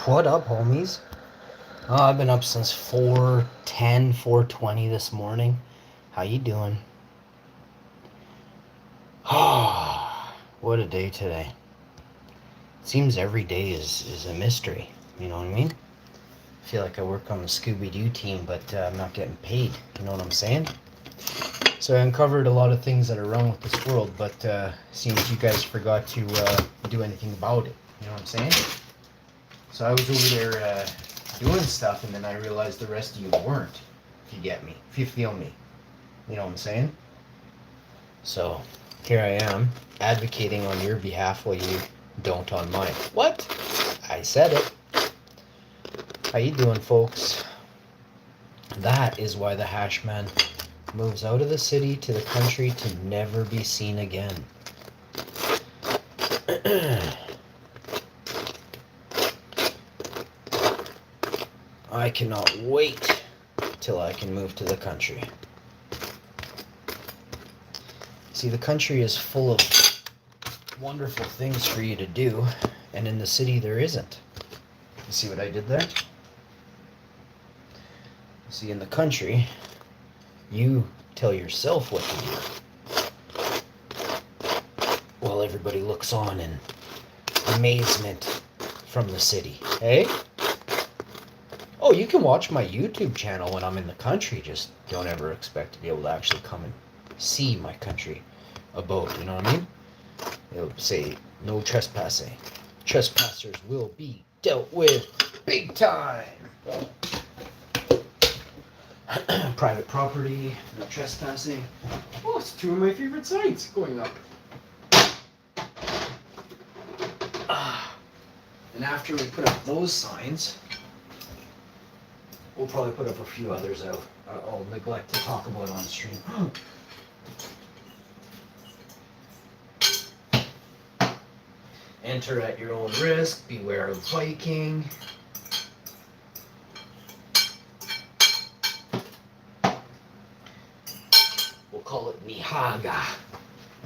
What up, homies? I've been up since 4:10, 4:20 this morning. How you doing? What a day today. Seems every day is a mystery. You know what I mean? I feel like I work on the Scooby-Doo team, but I'm not getting paid. You know what I'm saying? So I uncovered a lot of things that are wrong with this world, but seems you guys forgot to do anything about it. You know what I'm saying? So I was over there doing stuff, and then I realized the rest of you weren't. If you get me, if you feel me, you know what I'm saying? So here I am, advocating on your behalf while you don't on mine. What? I said it. How you doing, folks? That is why the hash man moves out of the city to the country to never be seen again. I cannot wait till I can move to the country. See, the country is full of wonderful things for you to do, and in the city there isn't. You see what I did there? See, in the country, you tell yourself what to do, while everybody looks on in amazement from the city. Hey? Oh, you can watch my YouTube channel when I'm in the country. Just don't ever expect to be able to actually come and see my country abode. You know what I mean? It'll say no trespassing. Trespassers will be dealt with big time. Private property, no trespassing. Oh, it's two of my favorite signs going up. And after we put up those signs, we'll probably put up a few others I'll neglect to talk about on stream. Enter at your own risk. Beware of Viking. We'll call it Nihaga,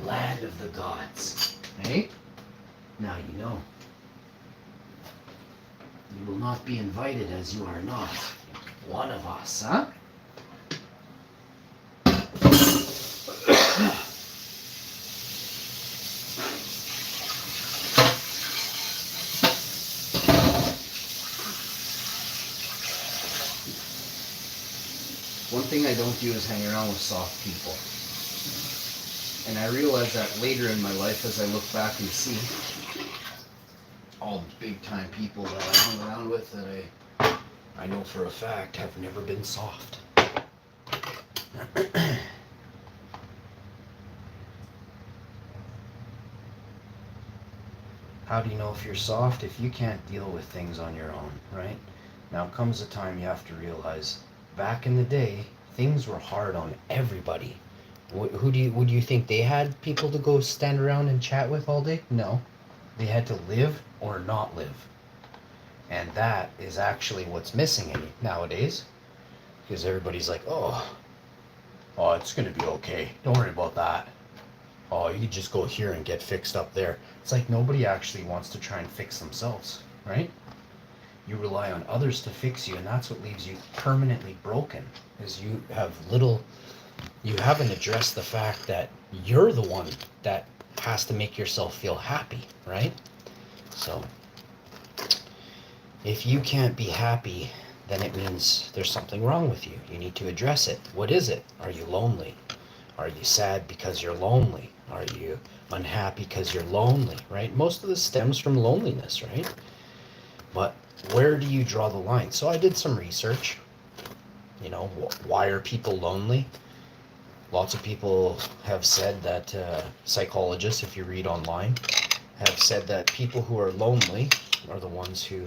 land of the gods. Hey? Now you know. You will not be invited as you are not one of us, huh? One thing I don't do is hang around with soft people. And I realize that later in my life as I look back and see all the big time people that I hung around with that I know for a fact have never been soft. How do you know if you're soft? If you can't deal with things on your own, right? Now comes a time you have to realize, back in the day, things were hard on everybody. Would you think they had people to go stand around and chat with all day? No. They had to live or not live. And that is actually what's missing nowadays. Because everybody's like, oh, it's going to be okay. Don't worry about that. Oh, you could just go here and get fixed up there. It's like nobody actually wants to try and fix themselves, right? You rely on others to fix you, and that's what leaves you permanently broken, is you haven't addressed the fact that you're the one that has to make yourself feel happy, right? So if you can't be happy, then it means there's something wrong with you. You need to address it. What is it? Are you lonely? Are you sad because you're lonely? Are you unhappy because you're lonely, right? Most of this stems from loneliness, right? But where do you draw the line? So I did some research. You know, why are people lonely? Lots of people have said that, psychologists, if you read online, have said that people who are lonely are the ones who,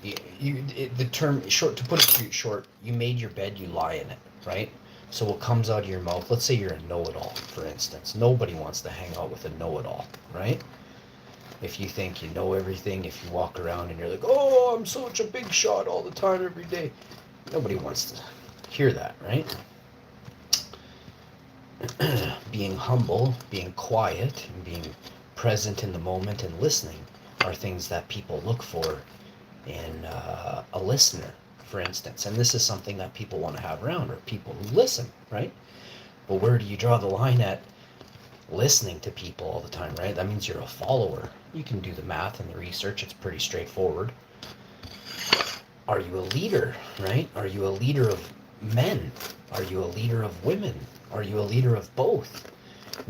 the term, short, to put it short, you made your bed, you lie in it, right? So what comes out of your mouth, let's say you're a know-it-all, for instance. Nobody wants to hang out with a know-it-all, right? If you think you know everything, if you walk around and you're like, oh, I'm such a big shot all the time, every day. Nobody wants to hear that, right? Being humble, being quiet, and being present in the moment and listening are things that people look for in a listener, for instance. And this is something that people want to have around, or people who listen, right? But where do you draw the line at listening to people all the time, right? That means you're a follower. You can do the math and the research. It's pretty straightforward. Are you a leader, right? Are you a leader of men? Are you a leader of women? Are you a leader of both?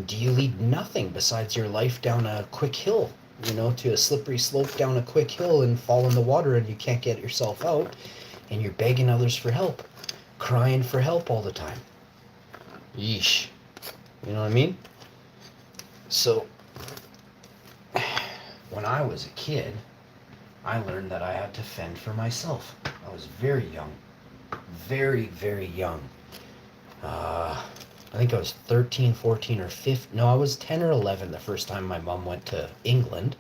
Do you lead nothing besides your life down a quick hill, to a slippery slope down a quick hill and fall in the water and you can't get yourself out and you're begging others for help, crying for help all the time? Yeesh. You know what I mean? So, when I was a kid, I learned that I had to fend for myself. I was very young. Very, very young. I think I was 13, 14, or 15. No, I was 10 or 11 the first time my mom went to England.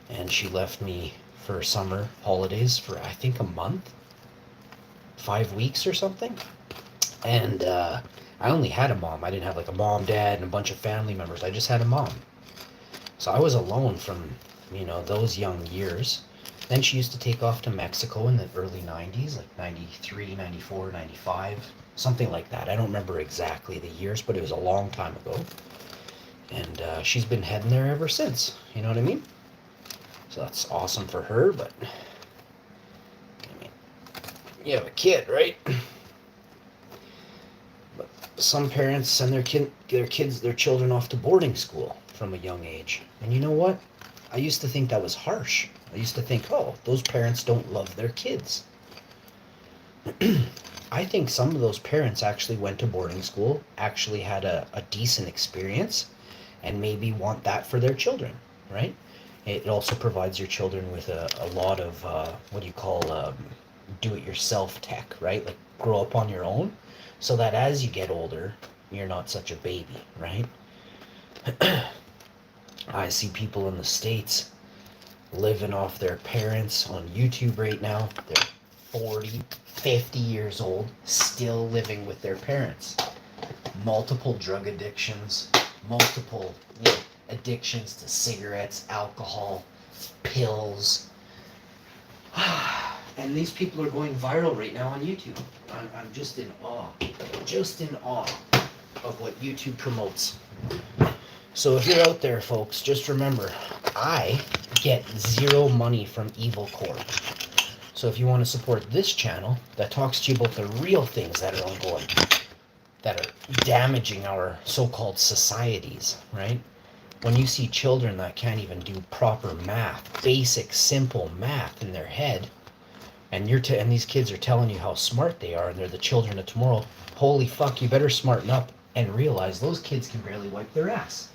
And she left me for summer holidays for, I think, a month. 5 weeks or something. And I only had a mom. I didn't have like a mom, dad, and a bunch of family members. I just had a mom. So I was alone from, those young years. Then she used to take off to Mexico in the early 90s, like 93, 94, 95, something like that. I don't remember exactly the years, but it was a long time ago. And she's been heading there ever since, you know what I mean? So that's awesome for her, but you have a kid, right? But some parents send their children off to boarding school from a young age. And you know what? I used to think that was harsh. I used to think, oh, those parents don't love their kids. I think some of those parents actually went to boarding school, actually had a decent experience, and maybe want that for their children, right? It also provides your children with a lot of, do-it-yourself tech, right? Like grow up on your own, so that as you get older, you're not such a baby, right? I see people in the States living off their parents on YouTube right now. They're 40, 50 years old, still living with their parents. Multiple drug addictions, multiple addictions to cigarettes, alcohol, pills. And these people are going viral right now on YouTube. I'm just in awe of what YouTube promotes. So if you're out there, folks, just remember, I get zero money from evil.Corp. So if you want to support this channel that talks to you about the real things that are ongoing, that are damaging our so-called societies, right? When you see children that can't even do proper math, basic, simple math in their head, and and these kids are telling you how smart they are, and they're the children of tomorrow, holy fuck, you better smarten up and realize those kids can barely wipe their ass.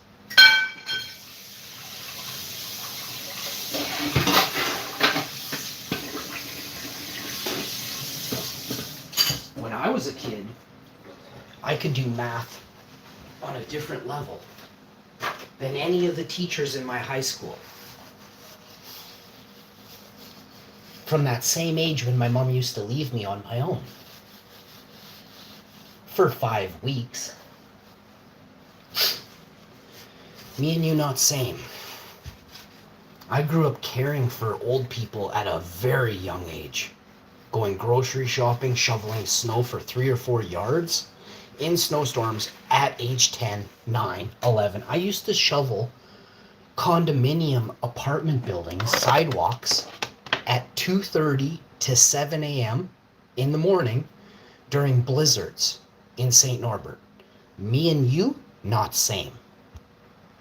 When I was a kid, I could do math on a different level than any of the teachers in my high school. From that same age when my mom used to leave me on my own for 5 weeks. Me and you not same. I grew up caring for old people at a very young age. Going grocery shopping, shoveling snow for 3 or 4 yards in snowstorms at age 10, 9, 11. I used to shovel condominium apartment buildings, sidewalks at 2:30 to 7 a.m. in the morning during blizzards in St. Norbert. Me and you, not same.